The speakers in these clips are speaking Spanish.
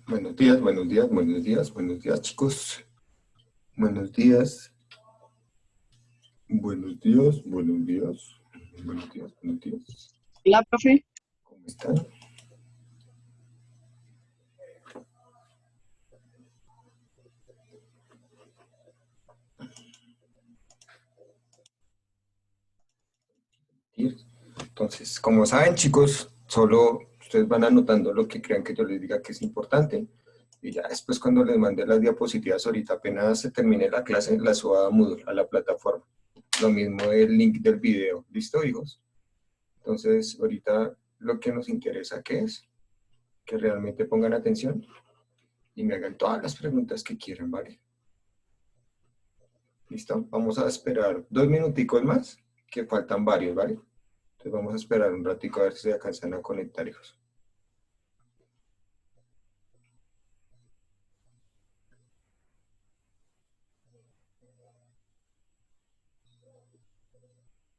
Buenos días, buenos días, buenos días, buenos días, chicos. Buenos días, buenos días, buenos días, buenos días, buenos días. Hola, profe. ¿Cómo están? Entonces, como saben, chicos, solo ustedes van anotando lo que crean que yo les diga que es importante. Y ya después, cuando les mande las diapositivas, ahorita apenas se termine la clase, la suba a Moodle, a la plataforma. Lo mismo el link del video. ¿Listo, hijos? Entonces, ahorita lo que nos interesa, ¿qué es? Que realmente pongan atención y me hagan todas las preguntas que quieran, ¿vale? ¿Listo? Vamos a esperar 2 minuticos más, que faltan varios, ¿vale? Entonces vamos a esperar un ratico a ver si se alcanzan a conectar, hijos.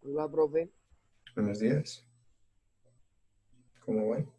Hola, profe. Buenos días. ¿Cómo van?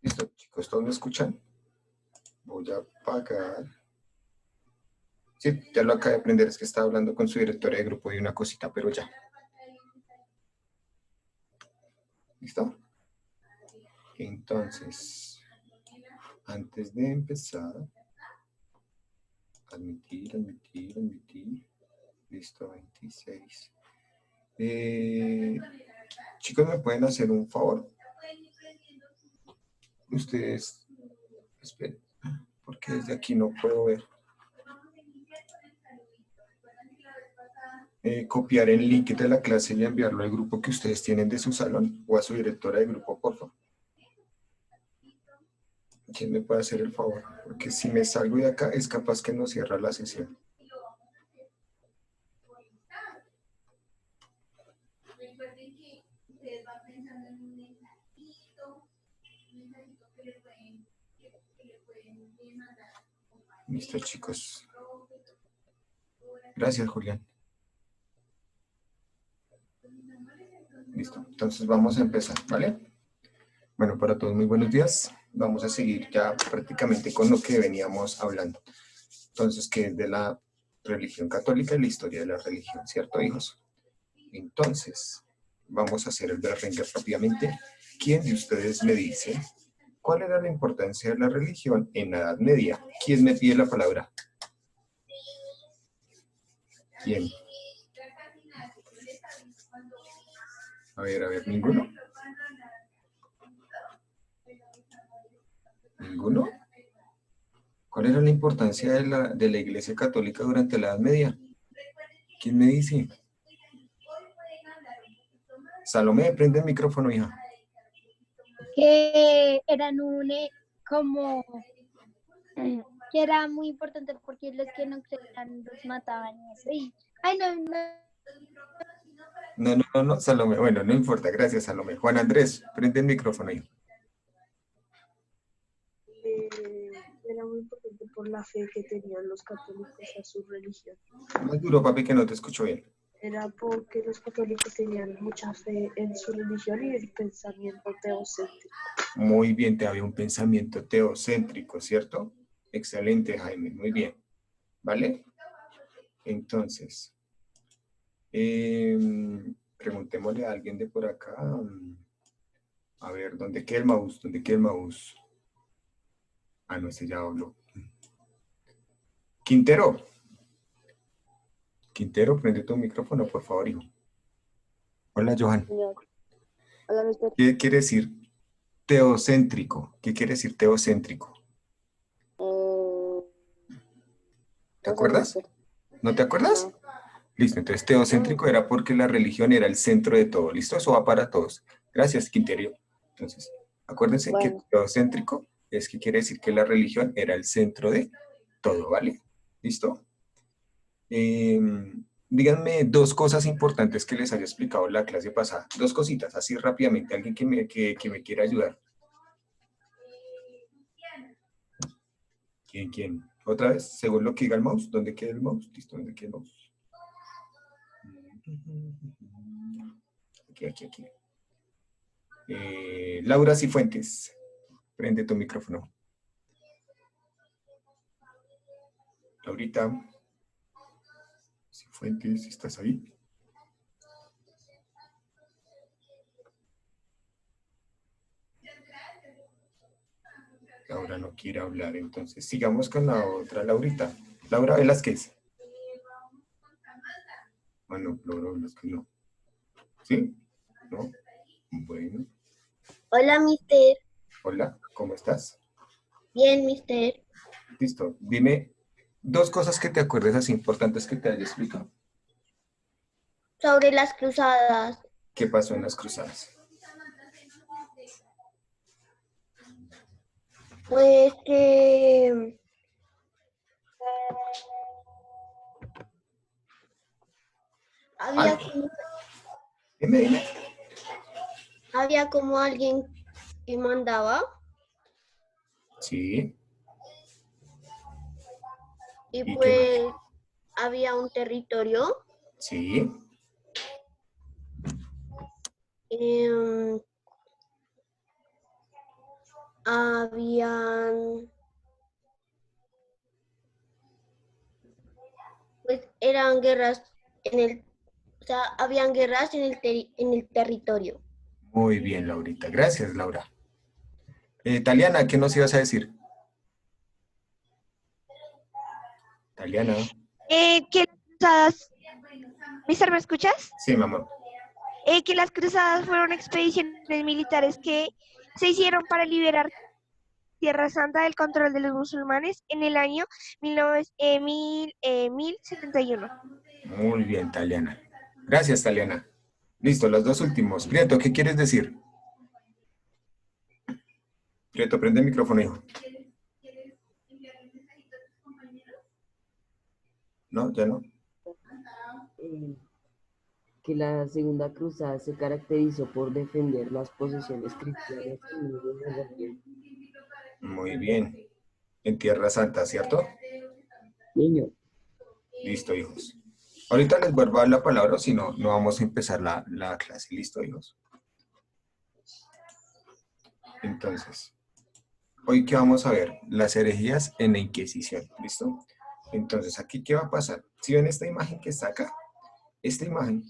Listo, chicos, ¿todos me escuchan? Voy a apagar. Sí, ya lo acabé de aprender, es que estaba hablando con su directora de grupo y una cosita, pero ya. ¿Listo? Entonces, antes de empezar, admitir. Listo, 26. Chicos, ¿me pueden hacer un favor? Ustedes, esperen, porque desde aquí no puedo ver. Copiar el link de la clase y enviarlo al grupo que ustedes tienen de su salón o a su directora de grupo, por favor. ¿Quién me puede hacer el favor? Porque si me salgo de acá, es capaz que no cierra la sesión. Listo, chicos. Gracias, Julián. Listo. Entonces vamos a empezar, ¿vale? Bueno, para todos muy buenos días. Vamos a seguir ya prácticamente con lo que veníamos hablando. Entonces, que es de la religión católica y la historia de la religión, ¿cierto, hijos? Entonces, vamos a hacer el berrinche rápidamente. ¿Quién de ustedes me dice cuál era la importancia de la religión en la Edad Media? ¿Quién me pide la palabra? ¿Quién? A ver, ¿ninguno? ¿Ninguno? ¿Cuál era la importancia de la Iglesia Católica durante la Edad Media? ¿Quién me dice? Salomé, prende el micrófono, hija. Que eran como que era muy importante porque los que no creían los mataban y eso. Ay, No, Salomé. Bueno, no importa, gracias, Salomé. Juan Andrés, prende el micrófono, hijo. Era muy importante por la fe que tenían los católicos a su religión. Más duro, papi, que no te escucho bien. Era porque los católicos tenían mucha fe en su religión y el pensamiento teocéntrico. Muy bien, te había un pensamiento teocéntrico, ¿cierto? Excelente, Jaime, muy bien. ¿Vale? Entonces, preguntémosle a alguien de por acá. A ver, ¿dónde queda el mouse? ¿Dónde queda el mouse? Ah, no, ese ya habló. Quintero. Quintero, prende tu micrófono, por favor, hijo. Hola, Johan. Hola, mister. ¿Qué quiere decir teocéntrico? ¿Qué quiere decir teocéntrico? ¿Te acuerdas? ¿No te acuerdas? No. Listo, entonces teocéntrico era porque la religión era el centro de todo. ¿Listo? Eso va para todos. Gracias, Quintero. Entonces, acuérdense que teocéntrico es que quiere decir que la religión era el centro de todo, ¿vale? ¿Listo? Díganme dos cosas importantes que les haya explicado en la clase pasada. Dos cositas, así rápidamente. Alguien que me quiera ayudar. ¿Quién? Otra vez, según lo que diga el mouse. ¿Dónde queda el mouse? Listo, ¿dónde queda el mouse? Aquí. Laura Cifuentes, prende tu micrófono. Laurita Cifuentes, ¿estás ahí? Laura no quiere hablar, entonces sigamos con la otra Laurita. Laura Velázquez. Ah, no, Laura Velázquez no. ¿Sí? ¿No? Bueno. Hola, mister. Hola, ¿cómo estás? Bien, mister. Listo, dime dos cosas que te acuerdes así importantes que te haya explicado. Sobre las cruzadas. ¿Qué pasó en las cruzadas? Pues que Dime. había como alguien que mandaba. Sí. Y pues qué más? había un territorio. Sí. Pues eran guerras habían guerras en el territorio. Muy bien, Laurita. Gracias, Laura. Taliana, ¿qué nos ibas a decir? Taliana. Que las cruzadas, mister, ¿me escuchas? Sí, mamá. Que las cruzadas fueron expediciones militares que se hicieron para liberar Tierra Santa del control de los musulmanes en el año 1071. Muy bien, Taliana. Gracias, Taliana. Listo, los dos últimos. Prieto, ¿qué quieres decir? Prieto, prende el micrófono, hijo. ya no. Que la Segunda Cruzada se caracterizó por defender las posesiones cristianas en el Oriente. Muy bien. En Tierra Santa, ¿cierto? Niño, Listo, hijos. Ahorita les vuelvo a dar la palabra, si no, no vamos a empezar la clase. ¿Listo, hijos? Entonces, hoy qué vamos a ver, las herejías en la Inquisición. ¿Listo? Entonces, aquí, ¿qué va a pasar? Si ven esta imagen que está acá, esta imagen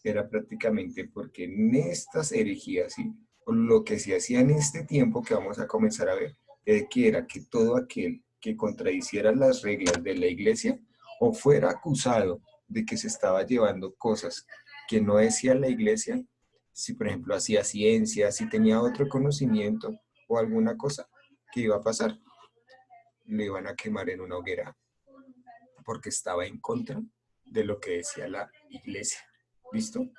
era prácticamente porque en estas herejías, ¿sí? Lo que se hacía en este tiempo que vamos a comenzar a ver, que era que todo aquel que contradiciera las reglas de la iglesia o fuera acusado de que se estaba llevando cosas que no decía la iglesia, si por ejemplo hacía ciencia, si tenía otro conocimiento o alguna cosa, ¿qué iba a pasar? Lo iban a quemar en una hoguera porque estaba en contra de lo que decía la iglesia. ¿Listo?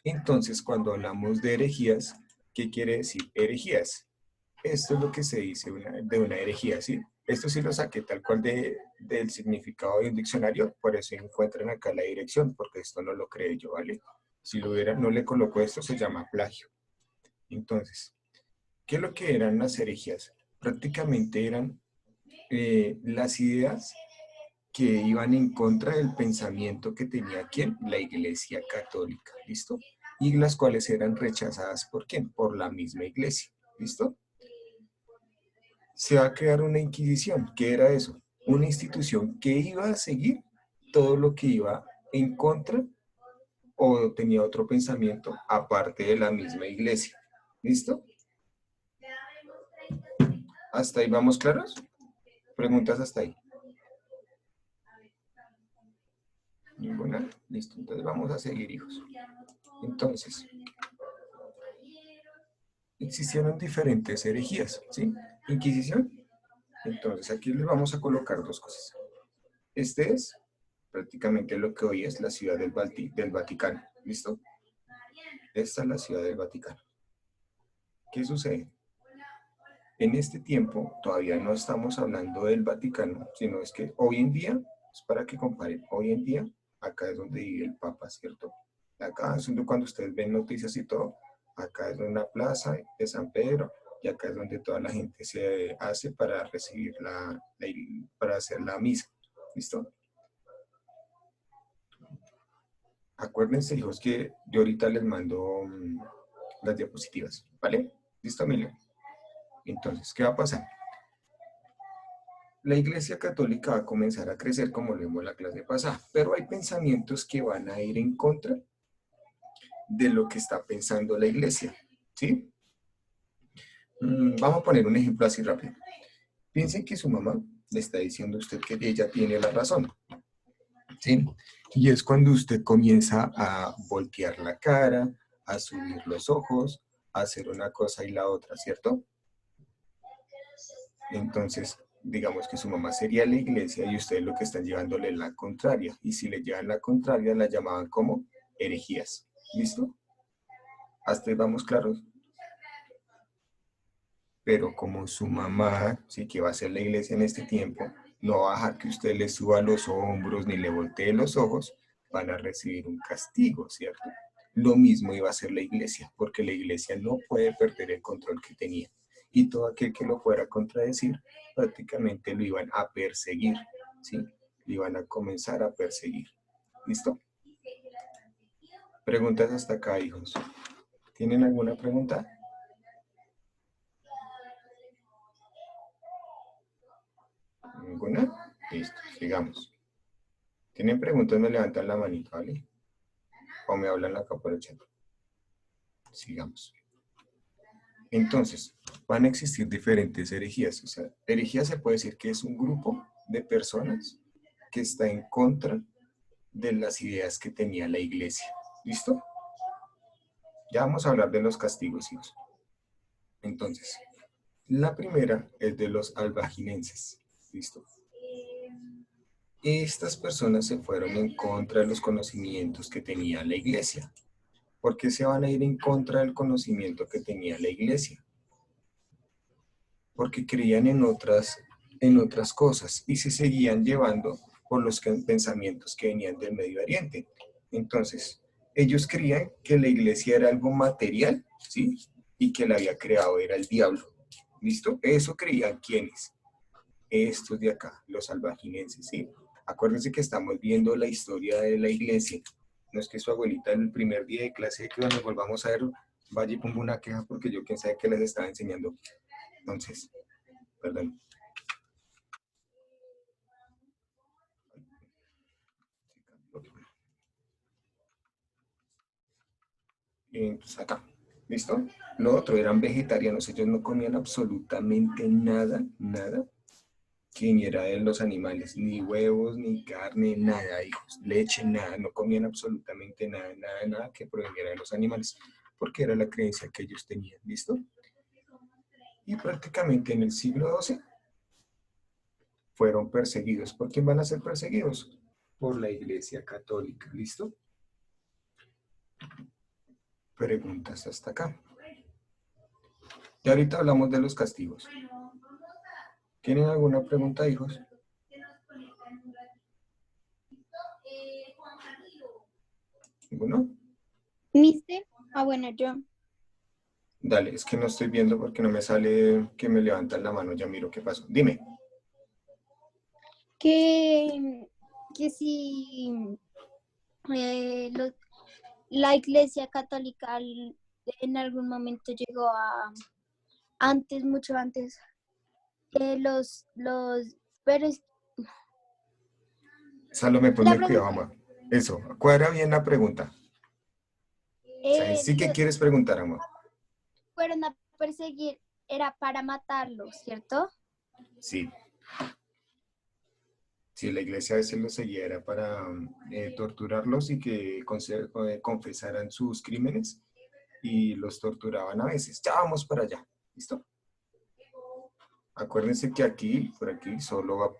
Entonces, cuando hablamos de herejías, ¿qué quiere decir herejías? Esto es lo que se dice de una herejía, ¿sí? Esto sí lo saqué tal cual del significado de un diccionario, por eso encuentran acá la dirección, porque esto no lo creé yo, ¿vale? Si lo hubiera, no le coloco esto, se llama plagio. Entonces, ¿qué es lo que eran las herejías? Prácticamente eran las ideas que iban en contra del pensamiento que tenía ¿quién? La Iglesia Católica, ¿listo? Y las cuales eran rechazadas ¿por quién? Por la misma Iglesia, ¿listo? Se va a crear una Inquisición. ¿Qué era eso? Una institución que iba a seguir todo lo que iba en contra o tenía otro pensamiento aparte de la misma Iglesia, ¿listo? ¿Hasta ahí vamos claros? ¿Preguntas hasta ahí? Ninguna. Listo. Entonces vamos a seguir, hijos. Entonces, existieron diferentes herejías, ¿sí? Inquisición. Entonces aquí les vamos a colocar dos cosas. Este es prácticamente lo que hoy es la ciudad del Vaticano. ¿Listo? Esta es la ciudad del Vaticano. ¿Qué sucede? En este tiempo todavía no estamos hablando del Vaticano, sino es que hoy en día, es para que comparen, hoy en día, acá es donde vive el Papa, ¿cierto? Acá es donde cuando ustedes ven noticias y todo, acá es una plaza de San Pedro, y acá es donde toda la gente se hace para recibir para hacer la misa, ¿listo? Acuérdense, hijos, que yo ahorita les mando las diapositivas, ¿vale? ¿Listo, Emilio? Entonces, ¿qué va a pasar? La Iglesia Católica va a comenzar a crecer como lo vimos en la clase pasada, pero hay pensamientos que van a ir en contra de lo que está pensando la Iglesia, ¿sí? Vamos a poner un ejemplo así rápido. Piensen que su mamá le está diciendo a usted que ella tiene la razón, ¿sí? Y es cuando usted comienza a voltear la cara, a subir los ojos, a hacer una cosa y la otra, ¿cierto? Entonces, digamos que su mamá sería la iglesia y ustedes lo que están llevándole la contraria. Y si le llevan la contraria, la llamaban como herejías. ¿Listo? ¿Hasta ahí vamos claros? Pero como su mamá, sí que va a ser la iglesia en este tiempo, no va a dejar que usted le suba los hombros ni le voltee los ojos, van a recibir un castigo, ¿cierto? Lo mismo iba a hacer la iglesia, porque la iglesia no puede perder el control que tenía. Y todo aquel que lo fuera a contradecir, prácticamente lo iban a perseguir, ¿sí? Lo iban a comenzar a perseguir. ¿Listo? Preguntas hasta acá, hijos. ¿Tienen alguna pregunta? ¿Ninguna? Listo, sigamos. ¿Tienen preguntas? Me levantan la manita, ¿vale? O me hablan acá por el chat. Sigamos. Entonces, van a existir diferentes herejías. O sea, herejía se puede decir que es un grupo de personas que está en contra de las ideas que tenía la iglesia. ¿Listo? Ya vamos a hablar de los castigos, hijos. Entonces, la primera es de los albaginenses. ¿Listo? Estas personas se fueron en contra de los conocimientos que tenía la iglesia. ¿Por qué se van a ir en contra del conocimiento que tenía la iglesia? Porque creían en otras cosas y se seguían llevando por los pensamientos que venían del Medio Oriente. Entonces, ellos creían que la iglesia era algo material, ¿sí? Y que la había creado era el diablo. ¿Listo? Eso creían quienes. Estos de acá, los albaginenses, ¿sí? Acuérdense que estamos viendo la historia de la iglesia. No es que su abuelita el primer día de clase, que cuando volvamos a ver, vaya y ponga una queja porque yo quién sabe qué les estaba enseñando. Entonces, perdón. Entonces acá, ¿listo? Lo otro, eran vegetarianos, ellos no comían absolutamente nada, nada que viniera de los animales, ni huevos, ni carne, nada, hijos, leche, nada, no comían absolutamente nada, nada, nada que proveniera de los animales, porque era la creencia que ellos tenían, ¿listo? Y prácticamente en el siglo XII fueron perseguidos. ¿Por quién van a ser perseguidos? Por la Iglesia Católica, ¿listo? Preguntas hasta acá. Y ahorita hablamos de los castigos. ¿Tienen alguna pregunta, hijos? ¿Ninguno? ¿Mister? Ah, bueno, yo. Dale, es que no estoy viendo porque no me sale que me levantan la mano. Ya miro qué pasó. Dime. Que si la Iglesia Católica en algún momento llegó a, antes, mucho antes, pero Salome, la ponme cuidado, pregunta, mamá. Eso, cuadra bien la pregunta. O sea, eh, sí que los quieres preguntar, amor. fueron a perseguir, era para matarlos, ¿cierto? Sí. Sí, la iglesia a veces los seguía era para torturarlos y que confesaran sus crímenes y los torturaban a veces. Ya vamos para allá. ¿Listo? Acuérdense que aquí, por aquí, solo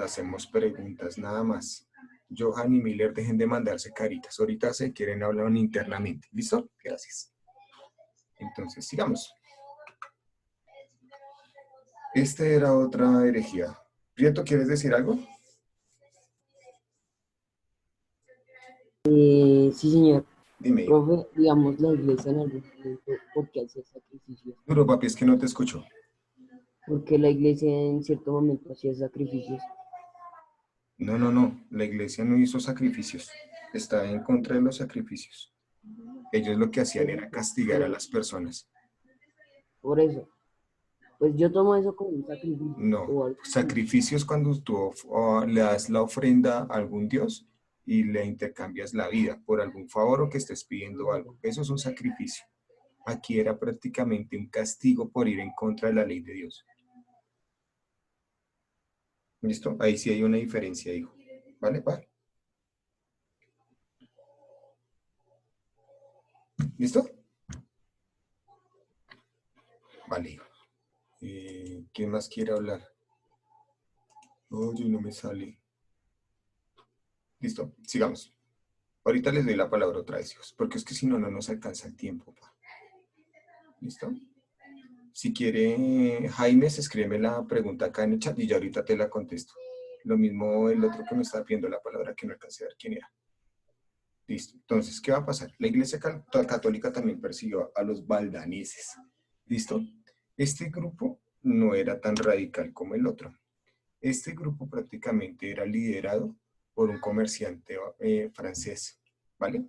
hacemos preguntas nada más. Johan y Miller, dejen de mandarse caritas. Ahorita se quieren hablar internamente. ¿Listo? Gracias. Entonces, sigamos. Este era otra herejía. Prieto, ¿quieres decir algo? Sí, señor. Dime. Profe, digamos, la iglesia en algún momento, ¿por qué hacía sacrificios? Duro, papi, es que no te escucho. Porque la iglesia en cierto momento hacía sacrificios. No, no, no. La iglesia no hizo sacrificios. Está en contra de los sacrificios. Ellos lo que hacían era castigar a las personas. Por eso, pues yo tomo eso como un sacrificio. No. O algo así. Sacrificios cuando tú le das la ofrenda a algún dios y le intercambias la vida por algún favor o que estés pidiendo algo. Eso es un sacrificio. Aquí era prácticamente un castigo por ir en contra de la ley de Dios. ¿Listo? Ahí sí hay una diferencia, hijo. ¿Vale, pa? ¿Listo? Vale, hijo. ¿Quién más quiere hablar? Oye, no me sale. Listo, sigamos. Ahorita les doy la palabra otra vez, hijos, porque es que si no, no nos alcanza el tiempo, pa. ¿Listo? Si quiere, Jaime, se escribe la pregunta acá en el chat y yo ahorita te la contesto. Lo mismo el otro que me está pidiendo la palabra que no alcancé a ver quién era. Listo. Entonces, ¿qué va a pasar? La Iglesia Católica también persiguió a los valdaneses. ¿Listo? Este grupo no era tan radical como el otro. Este grupo prácticamente era liderado por un comerciante francés, ¿vale?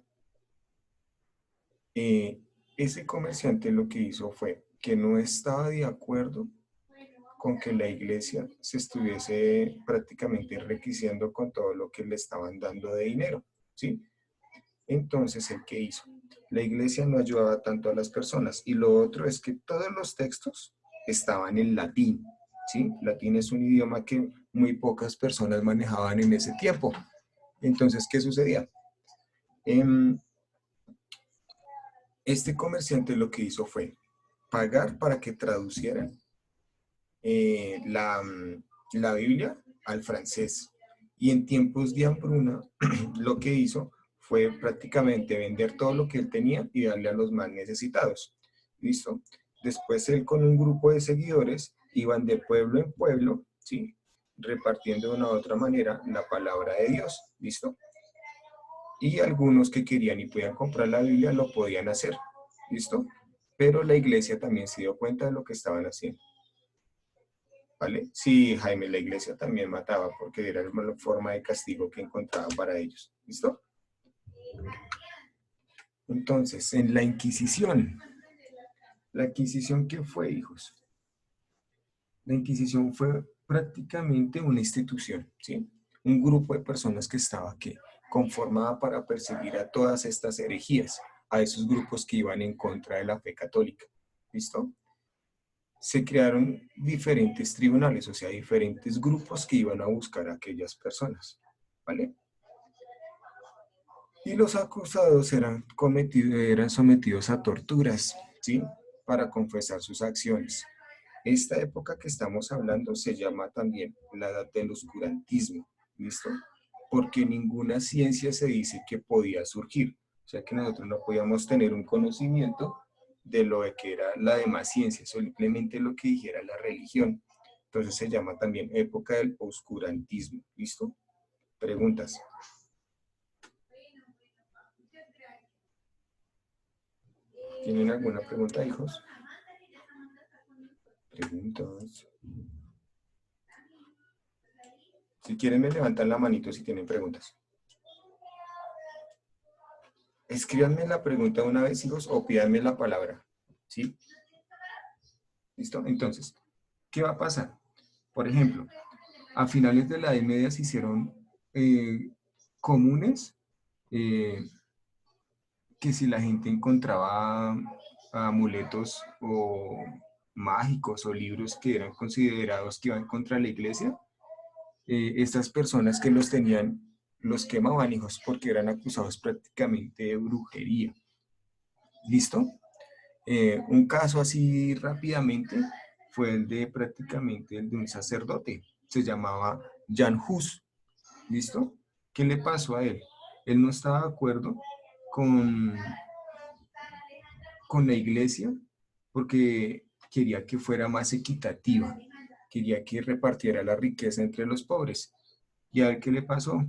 Ese comerciante lo que hizo fue que no estaba de acuerdo con que la iglesia se estuviese prácticamente enriqueciendo con todo lo que le estaban dando de dinero, ¿sí? Entonces, ¿el qué hizo? La iglesia no ayudaba tanto a las personas. Y lo otro es que todos los textos estaban en latín, ¿sí? Latín es un idioma que muy pocas personas manejaban en ese tiempo. Entonces, ¿qué sucedía? Este comerciante lo que hizo fue pagar para que traducieran la Biblia al francés. Y en tiempos de hambruna, lo que hizo fue prácticamente vender todo lo que él tenía y darle a los más necesitados. ¿Listo? Después él con un grupo de seguidores iban de pueblo en pueblo, ¿sí? repartiendo de una u otra manera la palabra de Dios, ¿listo? Y algunos que querían y podían comprar la Biblia lo podían hacer, ¿listo? Pero la iglesia también se dio cuenta de lo que estaban haciendo, ¿vale? Sí, Jaime, la iglesia también mataba porque era la forma de castigo que encontraban para ellos, ¿listo? Entonces, en la Inquisición, ¿qué fue, hijos? La Inquisición fue prácticamente una institución, ¿sí? Un grupo de personas que estaba aquí, conformada para perseguir a todas estas herejías, a esos grupos que iban en contra de la fe católica, ¿listo? Se crearon diferentes tribunales, o sea, diferentes grupos que iban a buscar a aquellas personas, ¿vale? Y los acusados eran sometidos a torturas, ¿sí? Para confesar sus acciones. Esta época que estamos hablando se llama también la edad del oscurantismo, ¿listo? Porque ninguna ciencia se dice que podía surgir, o sea que nosotros no podíamos tener un conocimiento de lo que era la demás ciencia, simplemente lo que dijera la religión. Entonces se llama también época del oscurantismo, ¿listo? Preguntas. ¿Tienen alguna pregunta, hijos? Preguntas. Si quieren me levantan la manito si tienen preguntas. Escríbanme la pregunta una vez, hijos, o pídanme la palabra, ¿sí? ¿Listo? Entonces, ¿qué va a pasar? Por ejemplo, a finales de la Edad Media se hicieron comunes que si la gente encontraba amuletos o mágicos o libros que eran considerados que iban contra la iglesia, estas personas que los tenían los quemaban, hijos, porque eran acusados prácticamente de brujería. ¿Listo? Un caso así rápidamente fue el de prácticamente el de un sacerdote, se llamaba Jan Hus. ¿Listo? ¿Qué le pasó a él? Él no estaba de acuerdo con la iglesia porque quería que fuera más equitativa, quería que repartiera la riqueza entre los pobres. ¿Y a él qué le pasó?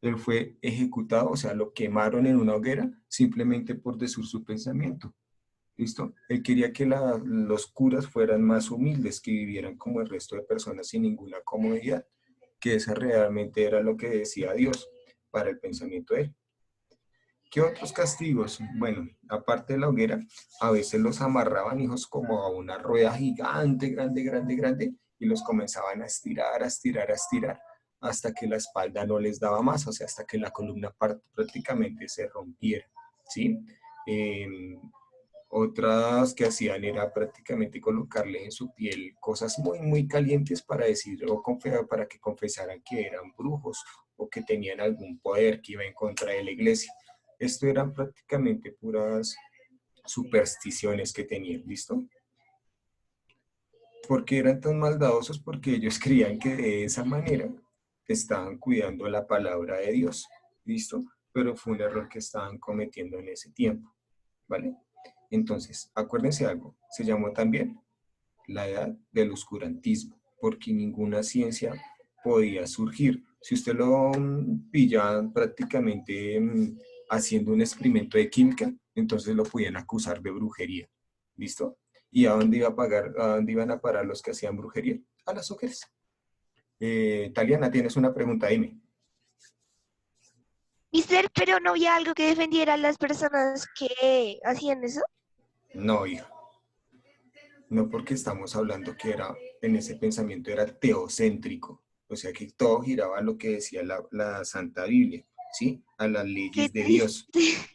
Él fue ejecutado, o sea, lo quemaron en una hoguera simplemente por decir su pensamiento. ¿Listo? Él quería que los curas fueran más humildes, que vivieran como el resto de personas sin ninguna comodidad, que esa realmente era lo que decía Dios para el pensamiento de él. ¿Qué otros castigos? Bueno, aparte de la hoguera, a veces los amarraban, hijos, como a una rueda gigante, grande, grande, grande, y los comenzaban a estirar, a estirar, a estirar, hasta que la espalda no les daba más, o sea, hasta que la columna prácticamente se rompiera, ¿sí? Otras que hacían era prácticamente colocarle en su piel cosas muy, muy calientes para decir o para que confesaran que eran brujos o que tenían algún poder que iba en contra de la iglesia. Esto eran prácticamente puras supersticiones que tenían, ¿listo? ¿Por qué eran tan maldadosos? Porque ellos creían que de esa manera estaban cuidando la palabra de Dios, ¿listo? Pero fue un error que estaban cometiendo en ese tiempo, ¿vale? Entonces, acuérdense algo, se llamó también la edad del oscurantismo, porque ninguna ciencia podía surgir. Si usted lo pilla prácticamente haciendo un experimento de química, entonces lo podían acusar de brujería. ¿Listo? ¿Y a dónde a dónde iban a parar los que hacían brujería? A las hogueras. Taliana, tienes una pregunta, dime. Mister, pero no había algo que defendiera a las personas que hacían eso. No, hija. No, porque estamos hablando que era, en ese pensamiento era teocéntrico. O sea que todo giraba a lo que decía la Santa Biblia, ¿sí? A las Qué leyes de Dios. triste.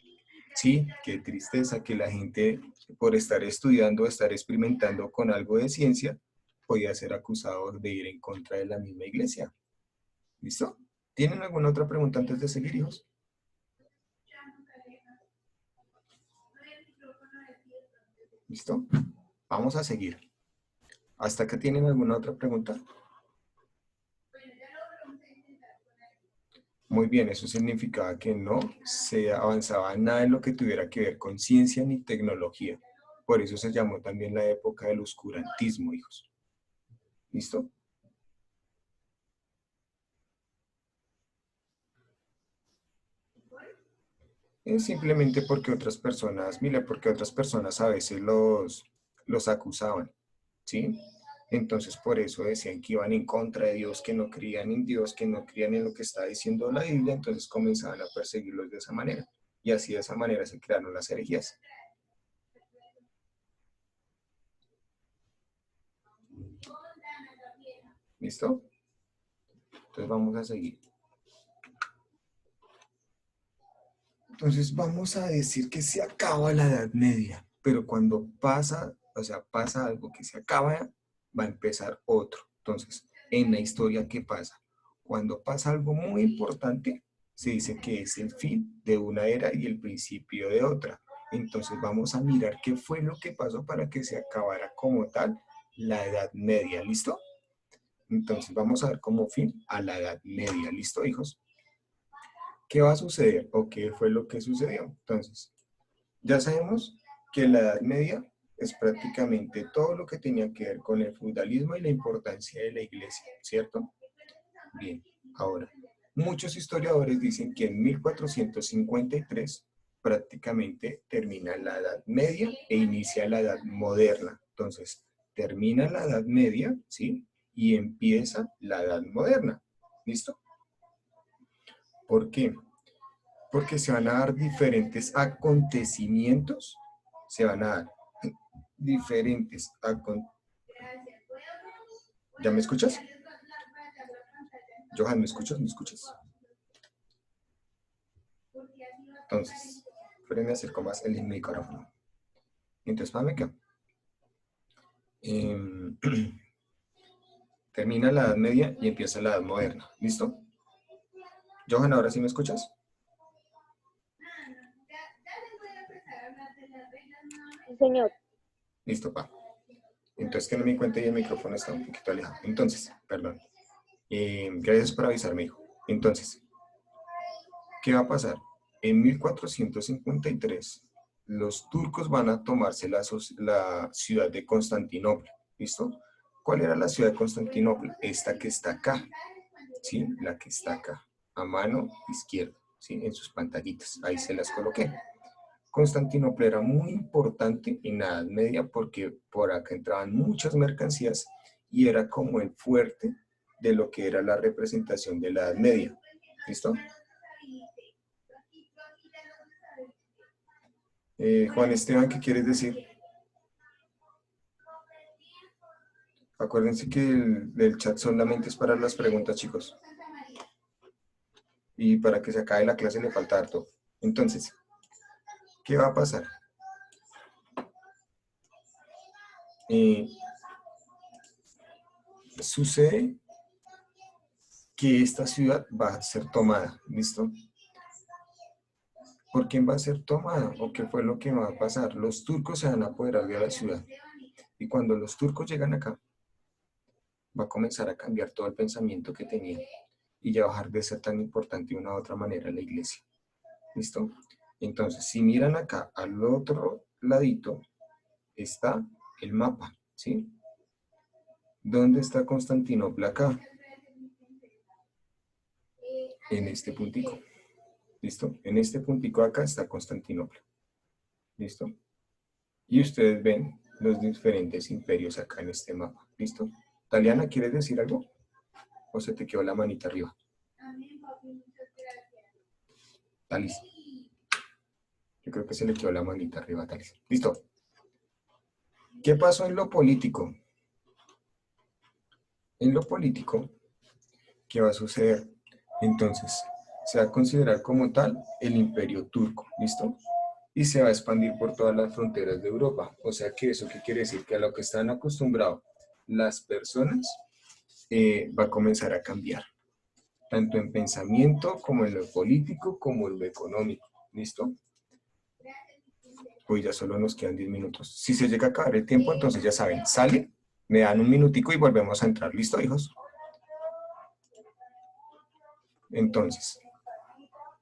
Sí, qué tristeza que la gente, por estar estudiando, estar experimentando con algo de ciencia, podía ser acusado de ir en contra de la misma iglesia. ¿Listo? ¿Tienen alguna otra pregunta antes de seguir, hijos? ¿Listo? Vamos a seguir. ¿Hasta que tienen alguna otra pregunta? Muy bien, eso significaba que no se avanzaba nada en lo que tuviera que ver con ciencia ni tecnología. Por eso se llamó también la época del oscurantismo, hijos. ¿Listo? Es simplemente porque otras personas, mire, porque otras personas a veces los acusaban, ¿sí? Entonces por eso decían que iban en contra de Dios, que no creían en Dios, que no creían en lo que está diciendo la Biblia, entonces comenzaban a perseguirlos de esa manera. Y así de esa manera se crearon las herejías. ¿Listo? Entonces vamos a seguir. Entonces vamos a decir que se acaba la Edad Media, pero cuando pasa, o sea, pasa algo que se acaba, va a empezar otro. Entonces, en la historia, ¿qué pasa? Cuando pasa algo muy importante, se dice que es el fin de una era y el principio de otra. Entonces vamos a mirar qué fue lo que pasó para que se acabara como tal la Edad Media. ¿Listo? Entonces vamos a ver como fin a la Edad Media. ¿Listo, hijos? ¿Qué va a suceder o qué fue lo que sucedió? Entonces, ya sabemos que la Edad Media es prácticamente todo lo que tenía que ver con el feudalismo y la importancia de la iglesia, ¿cierto? Bien, ahora, muchos historiadores dicen que en 1453 prácticamente termina la Edad Media e inicia la Edad Moderna. Entonces, termina la Edad Media, ¿sí? Y empieza la Edad Moderna. ¿Listo? ¿Por qué? Porque se van a dar diferentes acontecimientos, se van a dar diferentes acontecimientos. ¿Ya me escuchas? Johan, ¿me escuchas? ¿Me escuchas? Entonces, me acerco más el micrófono. Entonces, para acá. Termina la Edad Media y empieza la Edad Moderna. ¿Listo? Johan, ¿ahora sí me escuchas? Sí, señor. Listo, pa. Entonces, que no me cuenta y el micrófono está un poquito alejado. Entonces, perdón. Gracias por avisarme, hijo. Entonces, ¿qué va a pasar? En 1453, los turcos van a tomarse la ciudad de Constantinopla. ¿Listo? ¿Cuál era la ciudad de Constantinopla? Esta que está acá. ¿Sí? La que está acá, a mano izquierda, ¿sí? En sus pantallitas. Ahí se las coloqué. Constantinopla era muy importante en la Edad Media porque por acá entraban muchas mercancías y era como el fuerte de lo que era la representación de la Edad Media. ¿Listo? Juan Esteban, ¿qué quieres decir? Acuérdense que el chat solamente es para las preguntas, chicos. Y para que se acabe la clase le falta harto. Entonces, ¿qué va a pasar? Sucede que esta ciudad va a ser tomada, ¿listo? ¿Por quién va a ser tomada? ¿O qué fue lo que va a pasar? Los turcos se van a apoderar de la ciudad. Y cuando los turcos llegan acá, va a comenzar a cambiar todo el pensamiento que tenían. Y ya va a dejar de ser tan importante de una u otra manera la iglesia. ¿Listo? Entonces, si miran acá, al otro ladito, está el mapa, ¿sí? ¿Dónde está Constantinopla acá? En este puntico. ¿Listo? En este puntico acá está Constantinopla. ¿Listo? Y ustedes ven los diferentes imperios acá en este mapa. ¿Listo? Taliana, ¿quieres decir algo? ¿O se te quedó la manita arriba? Talis. Yo creo que se le quedó la manita arriba a Talis. ¿Listo? ¿Qué pasó en lo político? En lo político, ¿qué va a suceder? Entonces, se va a considerar como tal el imperio turco, ¿listo? Y se va a expandir por todas las fronteras de Europa. O sea que eso, ¿qué quiere decir? Que a lo que están acostumbrados las personas va a comenzar a cambiar. Tanto en pensamiento, como en lo político, como en lo económico, ¿listo? Hoy ya solo nos quedan 10 minutos. Si se llega a acabar el tiempo, entonces ya saben, sale, me dan un minutico y volvemos a entrar. ¿Listo, hijos? Entonces,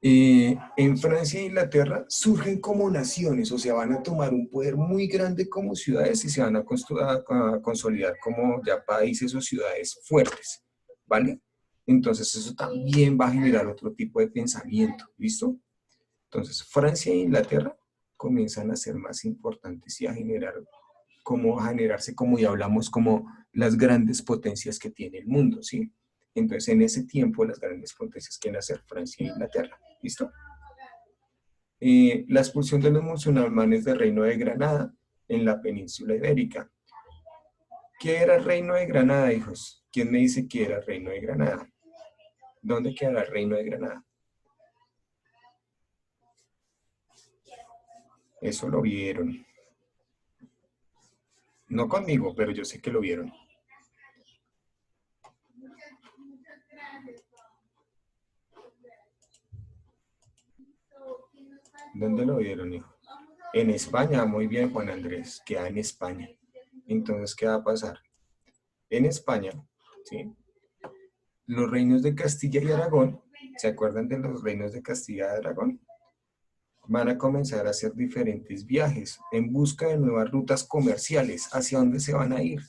en Francia e Inglaterra surgen como naciones, o sea, van a tomar un poder muy grande como ciudades y se van a consolidar como ya países o ciudades fuertes, ¿vale? Entonces eso también va a generar otro tipo de pensamiento, ¿listo? Entonces, Francia e Inglaterra comienzan a ser más importantes y a generarse, como ya hablamos, como las grandes potencias que tiene el mundo, ¿sí? Entonces, en ese tiempo, las grandes potencias quieren hacer Francia e Inglaterra, ¿listo? La expulsión de los musulmanes del Reino de Granada en la península ibérica. ¿Qué era el Reino de Granada, hijos? ¿Quién me dice que era el Reino de Granada? ¿Dónde queda el Reino de Granada? Eso lo vieron. No conmigo, pero yo sé que lo vieron. ¿Dónde lo vieron, hijo? En España, muy bien, Juan Andrés, queda en España. Entonces, ¿qué va a pasar? En España, ¿sí? Los reinos de Castilla y Aragón, ¿se acuerdan de los reinos de Castilla y Aragón? Van a comenzar a hacer diferentes viajes en busca de nuevas rutas comerciales. ¿Hacia dónde se van a ir?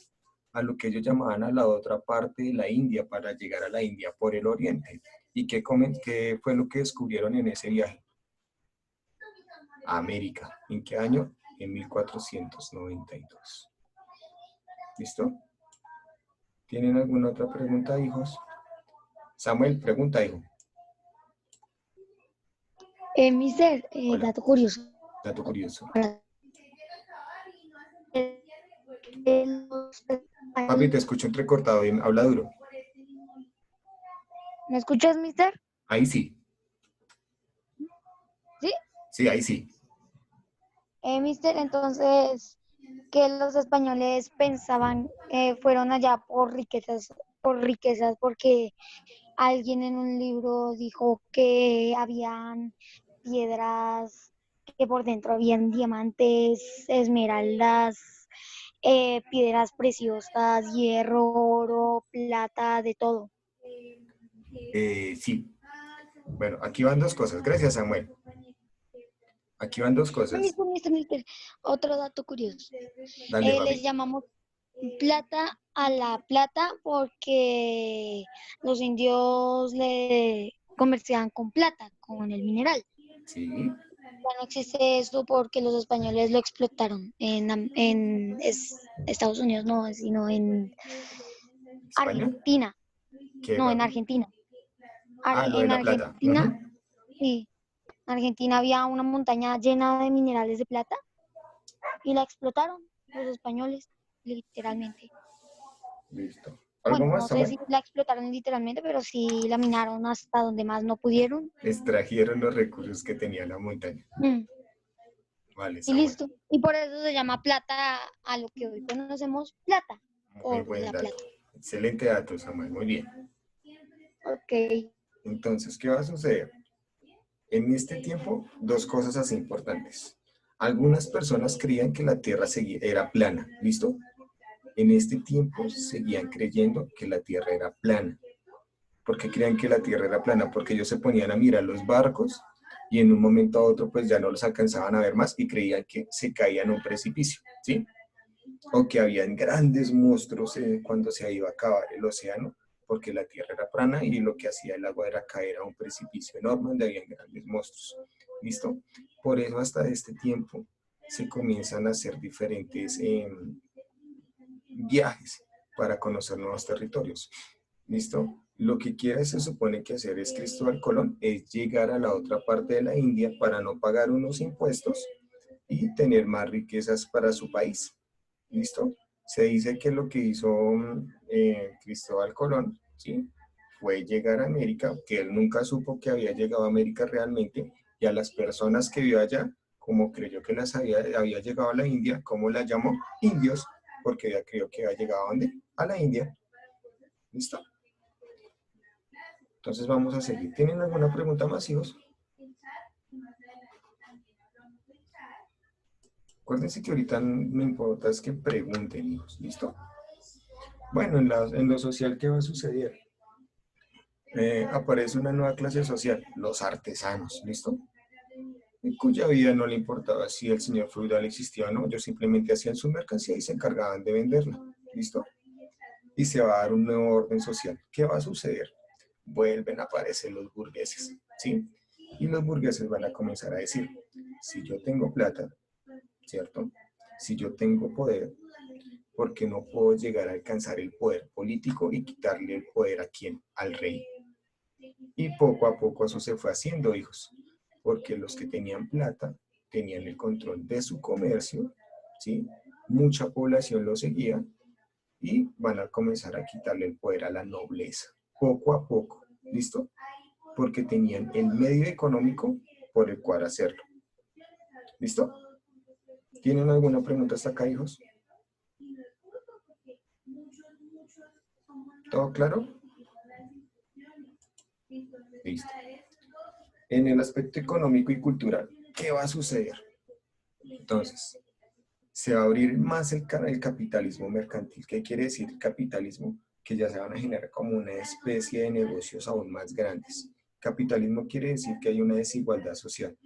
A lo que ellos llamaban a la otra parte de la India, para llegar a la India por el oriente. ¿Y qué fue lo que descubrieron en ese viaje? América. ¿En qué año? En 1492. ¿Listo? ¿Tienen alguna otra pregunta, hijos? Samuel, pregunta, hijo. Mister, Hola. dato curioso. Dato curioso. Papi, te escucho entrecortado, habla duro. ¿Me escuchas, mister? Ahí sí. ¿Sí? Sí, ahí sí. Mister, entonces, que los españoles pensaban, fueron allá por riquezas, porque alguien en un libro dijo que habían piedras, que por dentro habían diamantes, esmeraldas, piedras preciosas, hierro, oro, plata, de todo. Sí. Bueno, aquí van dos cosas. Gracias, Samuel. Aquí van dos cosas. Mister, otro dato curioso. Dale, Les papi. llamamos plata a la plata porque los indios le comerciaban con plata, con el mineral. Sí. Ya no existe eso porque los españoles lo explotaron en Estados Unidos, no, sino en ¿España? Argentina. ¿Qué, No, en papi? Argentina. Lo de En la plata. Argentina, sí. En Argentina había una montaña llena de minerales de plata y la explotaron los españoles, literalmente. Listo. ¿Algo Bueno, más, no sé Samuel? si la explotaron literalmente, pero sí la minaron hasta donde más no pudieron. Extrajeron los recursos que tenía la montaña. Vale, Y Samuel. listo. Y por eso se llama plata a lo que hoy conocemos plata, Muy por buen la dato. plata. Excelente dato, Samuel. Muy bien. Ok. Entonces, ¿qué va a suceder? En este tiempo, dos cosas así importantes. Algunas personas creían que la Tierra era plana, ¿listo? En este tiempo seguían creyendo que la Tierra era plana. ¿Por qué creían que la Tierra era plana? Porque ellos se ponían a mirar los barcos y en un momento a otro pues ya no los alcanzaban a ver más y creían que se caían a un precipicio, ¿sí? O que habían grandes monstruos cuando se iba a acabar el océano, porque la Tierra era plana y lo que hacía el agua era caer a un precipicio enorme donde habían grandes monstruos. ¿Listo? Por eso hasta este tiempo se comienzan a hacer diferentes viajes para conocer nuevos territorios. ¿Listo? Lo que quiere se supone que hacer es Cristóbal Colón, es llegar a la otra parte de la India para no pagar unos impuestos y tener más riquezas para su país. ¿Listo? Se dice que lo que hizo Cristóbal Colón, ¿sí? Fue llegar a América, que él nunca supo que había llegado a América realmente, y a las personas que vio allá, como creyó que había llegado a la India, como la llamó indios, porque ya creyó que había llegado ¿a dónde? A la India. ¿Listo? Entonces vamos a seguir. ¿Tienen alguna pregunta más, hijos? Acuérdense que ahorita no importa es que pregunten, hijos. ¿Listo? Bueno, en lo social, ¿qué va a suceder? Aparece una nueva clase social, los artesanos, ¿listo? En cuya vida no le importaba si el señor feudal existía o no, ellos simplemente hacían su mercancía y se encargaban de venderla, ¿listo? Y se va a dar un nuevo orden social. ¿Qué va a suceder? Vuelven a aparecer los burgueses, ¿sí? Y los burgueses van a comenzar a decir, si yo tengo plata, ¿cierto? Si yo tengo poder, ¿por qué no puedo llegar a alcanzar el poder político y quitarle el poder a quién? Al rey. Y poco a poco eso se fue haciendo, hijos, porque los que tenían plata tenían el control de su comercio, ¿sí? Mucha población lo seguía y van a comenzar a quitarle el poder a la nobleza, poco a poco, ¿listo? Porque tenían el medio económico por el cual hacerlo. ¿Listo? ¿Tienen alguna pregunta hasta acá, hijos? ¿Todo claro? Listo. En el aspecto económico y cultural, ¿qué va a suceder? Entonces, se va a abrir más el capitalismo mercantil. ¿Qué quiere decir capitalismo? Que ya se van a generar como una especie de negocios aún más grandes. Capitalismo quiere decir que hay una desigualdad social.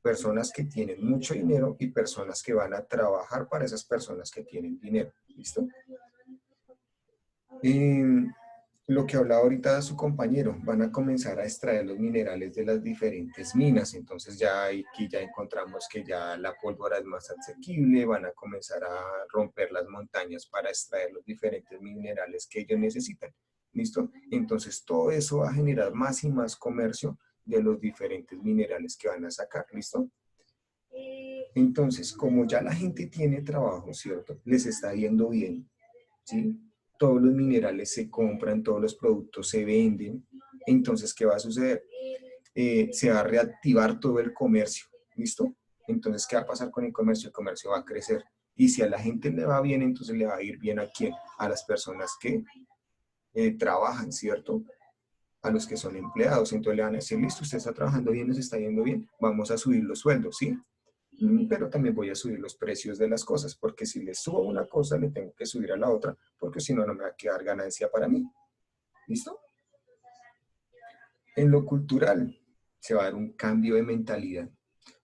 Personas que tienen mucho dinero y personas que van a trabajar para esas personas que tienen dinero. ¿Listo? Lo que hablaba ahorita su compañero, van a comenzar a extraer los minerales de las diferentes minas, entonces ya aquí ya encontramos que ya la pólvora es más asequible, van a comenzar a romper las montañas para extraer los diferentes minerales que ellos necesitan, ¿listo? Entonces todo eso va a generar más y más comercio de los diferentes minerales que van a sacar, ¿listo? Entonces, como ya la gente tiene trabajo, ¿cierto? Les está yendo bien, ¿sí? Todos los minerales se compran, todos los productos se venden. Entonces, ¿qué va a suceder? Se va a reactivar todo el comercio, ¿listo? Entonces, ¿qué va a pasar con el comercio? El comercio va a crecer. Y si a la gente le va bien, entonces le va a ir bien ¿a quién? A las personas que trabajan, ¿cierto? A los que son empleados. Entonces le van a decir, listo, usted está trabajando bien, nos está yendo bien, vamos a subir los sueldos, ¿sí? Pero también voy a subir los precios de las cosas, porque si le subo una cosa, le tengo que subir a la otra, porque si no, no me va a quedar ganancia para mí. ¿Listo? En lo cultural, se va a dar un cambio de mentalidad.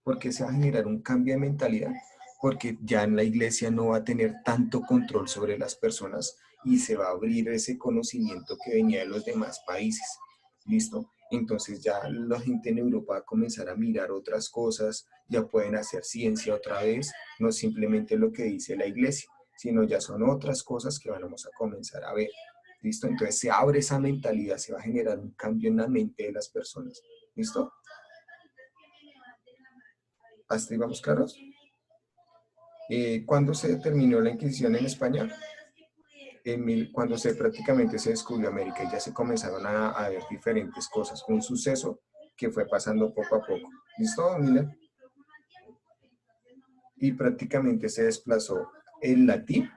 ¿Por qué se va a generar un cambio de mentalidad? Porque ya en la iglesia no va a tener tanto control sobre las personas y se va a abrir ese conocimiento que venía de los demás países. ¿Listo? Entonces ya la gente en Europa va a comenzar a mirar otras cosas, ya pueden hacer ciencia otra vez, no simplemente lo que dice la iglesia, sino ya son otras cosas que vamos a comenzar a ver. ¿Listo? Entonces se abre esa mentalidad, se va a generar un cambio en la mente de las personas. ¿Listo? ¿Hasta ahí vamos claros? ¿Cuándo se terminó la Inquisición en España? Cuando prácticamente se descubrió América y ya se comenzaron a ver diferentes cosas. Un suceso que fue pasando poco a poco. ¿Listo, Mila? Y prácticamente se desplazó el latín,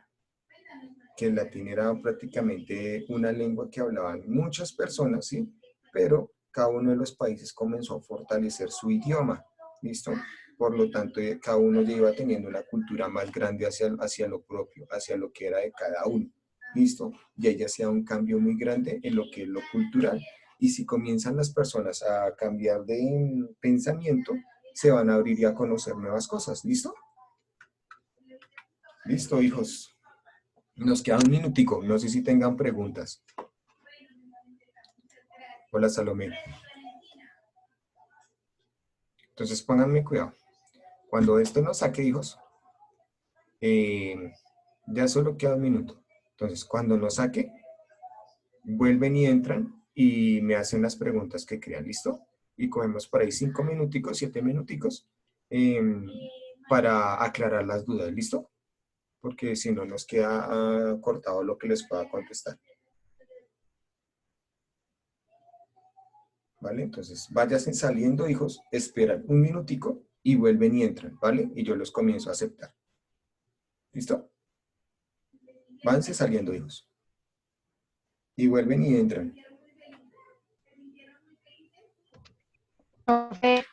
que el latín era prácticamente una lengua que hablaban muchas personas, ¿sí? Pero cada uno de los países comenzó a fortalecer su idioma, ¿listo? Por lo tanto, cada uno ya iba teniendo una cultura más grande hacia lo propio, hacia lo que era de cada uno, ¿listo? Y ahí ya sea un cambio muy grande en lo que es lo cultural. Y si comienzan las personas a cambiar de pensamiento, se van a abrir y a conocer nuevas cosas, ¿listo? Listo, hijos. Nos queda un minutico, no sé si tengan preguntas. Hola, Salomé. Entonces pónganme cuidado. Cuando esto nos saque, hijos, ya solo queda un minuto. Entonces, cuando nos saque, vuelven y entran y me hacen las preguntas que crean, ¿listo? Y cogemos por ahí 5 minuticos, 7 minuticos para aclarar las dudas, ¿listo? Porque si no nos queda cortado lo que les pueda contestar. ¿Vale? Entonces, váyanse saliendo, hijos, esperan un minutico y vuelven y entran, ¿vale? Y yo los comienzo a aceptar. ¿Listo? Váyanse saliendo, hijos. Y vuelven y entran. Profe,